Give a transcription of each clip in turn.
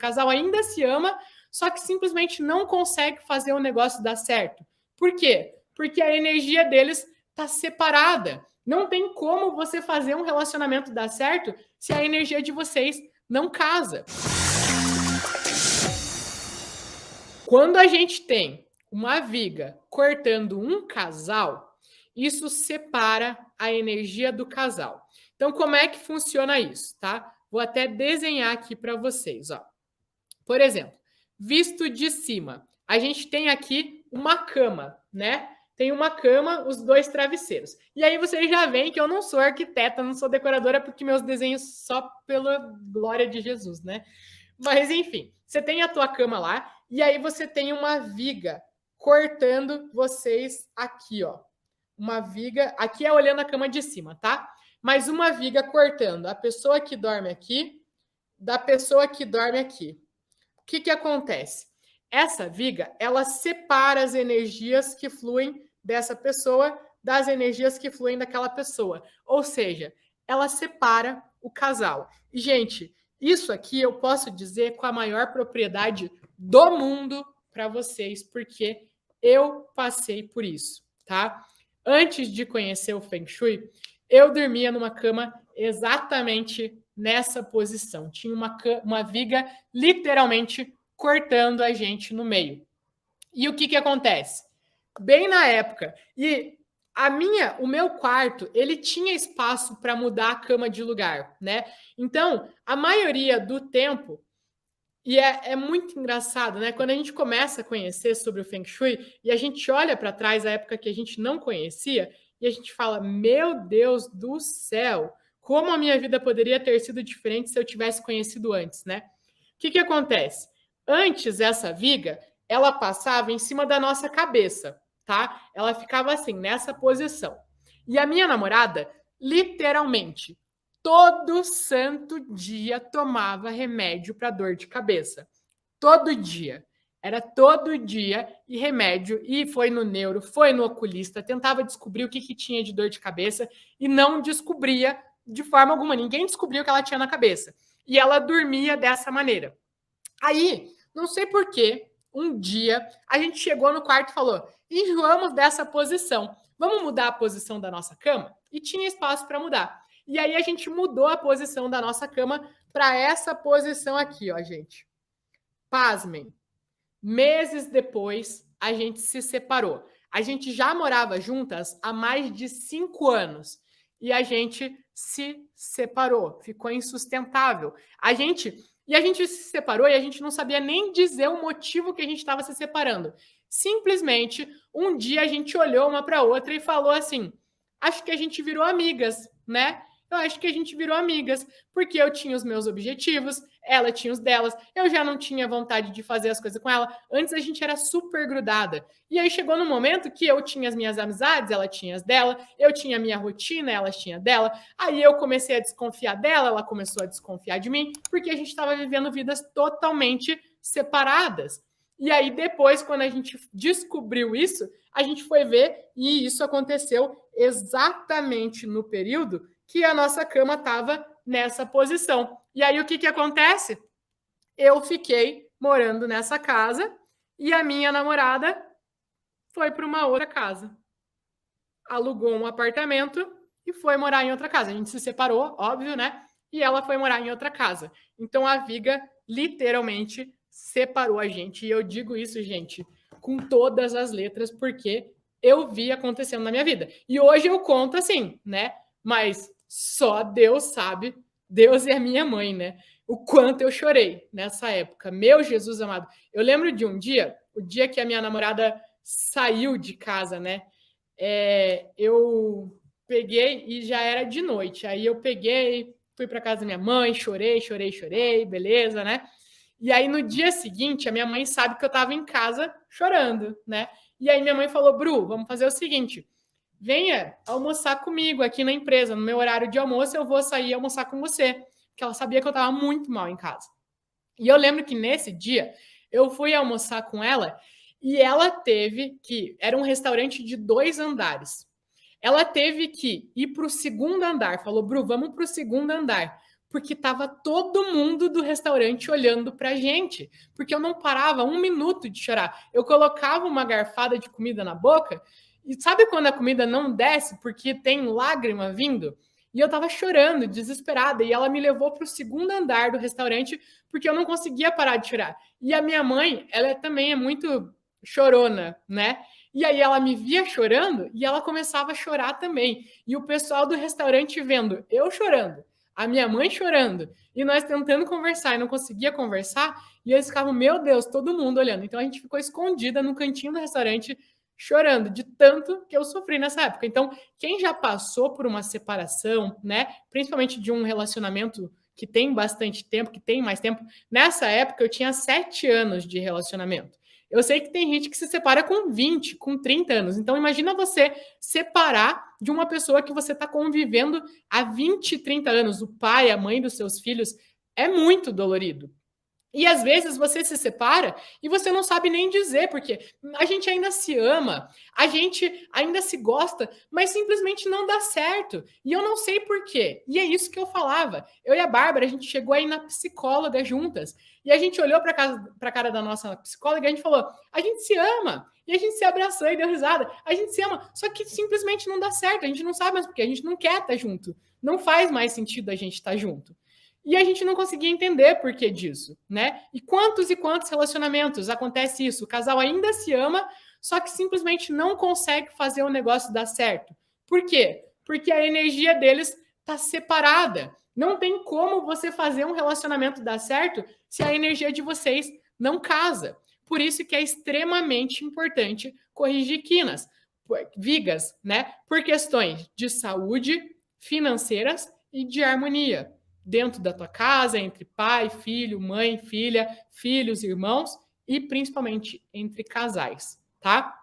casal ainda se ama, só que simplesmente não consegue fazer o negócio dar certo. Por quê? Porque a energia deles está separada. Não tem como você fazer um relacionamento dar certo se a energia de vocês não casa. Quando a gente tem uma viga cortando um casal, isso separa a energia do casal. Então, como é que funciona isso, tá? Vou até desenhar aqui para vocês, ó. Por exemplo, visto de cima, a gente tem aqui uma cama, né? Tem uma cama, os dois travesseiros. E aí vocês já veem que eu não sou arquiteta, não sou decoradora, porque meus desenhos só pela glória de Jesus, né? Mas enfim, você tem a tua cama lá, e aí você tem uma viga cortando vocês aqui, ó. Uma viga, aqui é olhando a cama de cima, tá? Mas uma viga cortando a pessoa que dorme aqui da pessoa que dorme aqui. O que acontece? Essa viga, ela separa as energias que fluem dessa pessoa das energias que fluem daquela pessoa. Ou seja, ela separa o casal. E, gente, isso aqui eu posso dizer com a maior propriedade do mundo para vocês, porque eu passei por isso, tá? Antes de conhecer o Feng Shui, eu dormia numa cama exatamente nessa posição. Tinha uma viga literalmente cortando a gente no meio. E o que acontece? Bem na época, e o meu quarto, ele tinha espaço para mudar a cama de lugar, né? Então, a maioria do tempo, e é muito engraçado, né? Quando a gente começa a conhecer sobre o Feng Shui e a gente olha para trás, a época que a gente não conhecia, e a gente fala, meu Deus do céu, como a minha vida poderia ter sido diferente se eu tivesse conhecido antes, né? O que acontece? Antes, essa viga, ela passava em cima da nossa cabeça, tá? Ela ficava assim, nessa posição. E a minha namorada, literalmente, todo santo dia tomava remédio para dor de cabeça. Todo dia. Era todo dia e remédio. E foi no neuro, foi no oculista, tentava descobrir o que tinha de dor de cabeça e não descobria de forma alguma. Ninguém descobriu o que ela tinha na cabeça. E ela dormia dessa maneira. Aí, não sei por quê, um dia a gente chegou no quarto e falou: enjoamos dessa posição. Vamos mudar a posição da nossa cama? E tinha espaço para mudar. E aí a gente mudou a posição da nossa cama para essa posição aqui, ó, gente. Pasmem. Meses depois, a gente se separou. A gente já morava juntas há mais de 5 anos. E a gente se separou. Ficou insustentável. A gente se separou e a gente não sabia nem dizer o motivo que a gente estava se separando. Simplesmente, um dia a gente olhou uma para outra e falou assim: acho que a gente virou amigas, né? Eu acho que a gente virou amigas, porque eu tinha os meus objetivos, ela tinha os delas, eu já não tinha vontade de fazer as coisas com ela. Antes a gente era super grudada. E aí chegou no momento que eu tinha as minhas amizades, ela tinha as dela, eu tinha a minha rotina, ela tinha dela. Aí eu comecei a desconfiar dela, ela começou a desconfiar de mim, porque a gente estava vivendo vidas totalmente separadas. E aí depois, quando a gente descobriu isso, a gente foi ver e isso aconteceu exatamente no período que a nossa cama estava nessa posição. E aí o que acontece? Eu fiquei morando nessa casa e a minha namorada foi para uma outra casa. Alugou um apartamento e foi morar em outra casa. A gente se separou, óbvio, né? E ela foi morar em outra casa. Então a viga literalmente separou a gente. E eu digo isso, gente, com todas as letras, porque eu vi acontecendo na minha vida. E hoje eu conto assim, né? Mas só Deus sabe, Deus é minha mãe, né? O quanto eu chorei nessa época. Meu Jesus amado. Eu lembro de um dia, o dia que a minha namorada saiu de casa, né? Eu peguei e já era de noite. Aí eu peguei, fui para casa da minha mãe, chorei, beleza, né? E aí no dia seguinte, a minha mãe sabe que eu estava em casa chorando, né? E aí minha mãe falou: Bru, vamos fazer o seguinte, venha almoçar comigo aqui na empresa, no meu horário de almoço eu vou sair almoçar com você, porque ela sabia que eu estava muito mal em casa. E eu lembro que nesse dia eu fui almoçar com ela e ela teve que, era um restaurante de 2 andares, ela teve que ir para o segundo andar, falou: Bru, vamos para o segundo andar, Porque estava todo mundo do restaurante olhando pra gente, porque eu não parava um minuto de chorar. Eu colocava uma garfada de comida na boca e sabe quando a comida não desce porque tem lágrima vindo? E eu tava chorando, desesperada, e ela me levou para o segundo andar do restaurante porque eu não conseguia parar de chorar. E a minha mãe, ela também é muito chorona, né? E aí ela me via chorando e ela começava a chorar também. E o pessoal do restaurante vendo eu chorando, a minha mãe chorando, e nós tentando conversar e não conseguia conversar, e eles ficavam, meu Deus, todo mundo olhando. Então a gente ficou escondida no cantinho do restaurante chorando de tanto que eu sofri nessa época. Então, quem já passou por uma separação, né, principalmente de um relacionamento que tem bastante tempo, que tem mais tempo, nessa época eu tinha 7 anos de relacionamento. Eu sei que tem gente que se separa com 20, com 30 anos. Então, imagina você separar de uma pessoa que você está convivendo há 20, 30 anos. O pai, a mãe dos seus filhos. É muito dolorido. E às vezes você se separa e você não sabe nem dizer, porque a gente ainda se ama, a gente ainda se gosta, mas simplesmente não dá certo. E eu não sei por quê. E é isso que eu falava. Eu e a Bárbara, a gente chegou aí na psicóloga juntas. E a gente olhou para a cara da nossa psicóloga e a gente falou: a gente se ama. E a gente se abraçou e deu risada. A gente se ama, só que simplesmente não dá certo. A gente não sabe mais por quê. A gente não quer estar junto. Não faz mais sentido a gente estar junto. E a gente não conseguia entender por que disso, né? E quantos relacionamentos acontece isso? O casal ainda se ama, só que simplesmente não consegue fazer o negócio dar certo. Por quê? Porque a energia deles está separada. Não tem como você fazer um relacionamento dar certo se a energia de vocês não casa. Por isso que é extremamente importante corrigir vigas, né? Por questões de saúde, financeiras e de harmonia dentro da tua casa, entre pai, filho, mãe, filha, filhos, irmãos e principalmente entre casais, tá?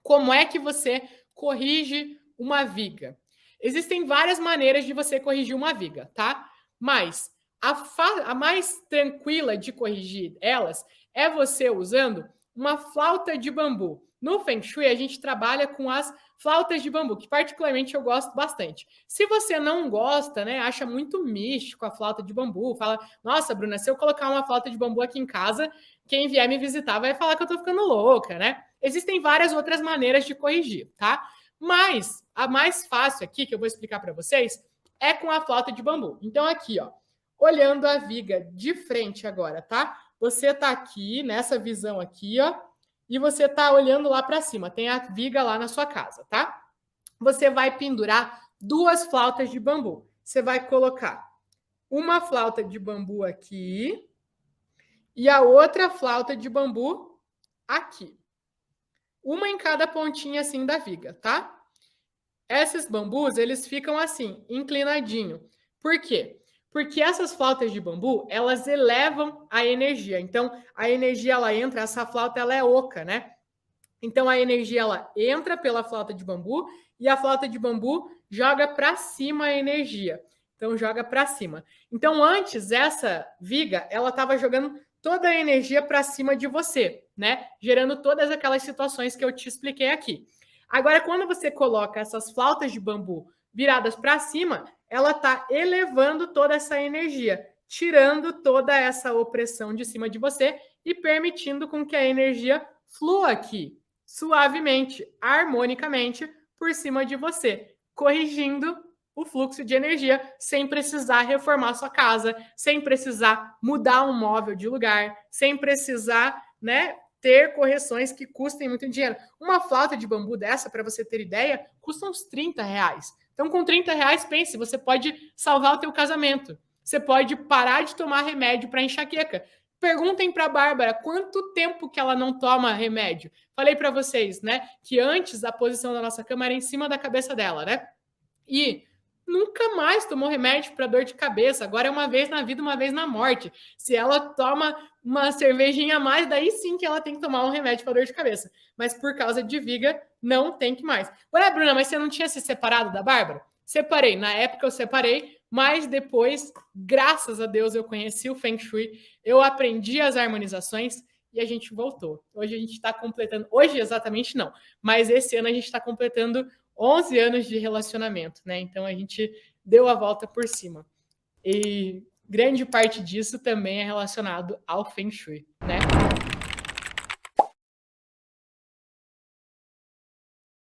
Como é que você corrige uma viga? Existem várias maneiras de você corrigir uma viga, tá? Mas a mais tranquila de corrigir elas é você usando uma flauta de bambu. No Feng Shui, a gente trabalha com as flautas de bambu, que particularmente eu gosto bastante. Se você não gosta, né, acha muito místico a flauta de bambu, fala, nossa, Bruna, se eu colocar uma flauta de bambu aqui em casa, quem vier me visitar vai falar que eu tô ficando louca, né? Existem várias outras maneiras de corrigir, tá? Mas a mais fácil aqui, que eu vou explicar para vocês, é com a flauta de bambu. Então aqui, ó, olhando a viga de frente agora, tá? Você tá aqui, nessa visão aqui, ó, e você tá olhando lá para cima. Tem a viga lá na sua casa, tá? Você vai pendurar 2 flautas de bambu. Você vai colocar uma flauta de bambu aqui e a outra flauta de bambu aqui. Uma em cada pontinha assim da viga, tá? Esses bambus, eles ficam assim, inclinadinho. Por quê? Porque essas flautas de bambu, elas elevam a energia. Então, a energia, ela entra, essa flauta, ela é oca, né? Então, a energia, ela entra pela flauta de bambu e a flauta de bambu joga para cima a energia. Então, joga para cima. Então, antes, essa viga, ela estava jogando toda a energia para cima de você, né? Gerando todas aquelas situações que eu te expliquei aqui. Agora, quando você coloca essas flautas de bambu viradas para cima, ela está elevando toda essa energia, tirando toda essa opressão de cima de você e permitindo com que a energia flua aqui, suavemente, harmonicamente, por cima de você, corrigindo o fluxo de energia sem precisar reformar sua casa, sem precisar mudar um móvel de lugar, sem precisar, né, ter correções que custem muito dinheiro. Uma flauta de bambu dessa, para você ter ideia, custa uns 30 reais. Então, com 30 reais, pense, você pode salvar o teu casamento. Você pode parar de tomar remédio para enxaqueca. Perguntem para a Bárbara quanto tempo que ela não toma remédio. Falei para vocês, né, que antes a posição da nossa cama era em cima da cabeça dela, né? E nunca mais tomou remédio para dor de cabeça. Agora é uma vez na vida, uma vez na morte. Se ela toma uma cervejinha a mais, daí sim que ela tem que tomar um remédio para dor de cabeça. Mas por causa de viga, não tem que mais. Ué, Bruna, mas você não tinha se separado da Bárbara? Separei. Na época eu separei, mas depois, graças a Deus, eu conheci o Feng Shui, eu aprendi as harmonizações e a gente voltou. Hoje a gente está completando, hoje exatamente não, mas esse ano a gente está completando 11 anos de relacionamento, né? Então a gente deu a volta por cima. E grande parte disso também é relacionado ao Feng Shui, né?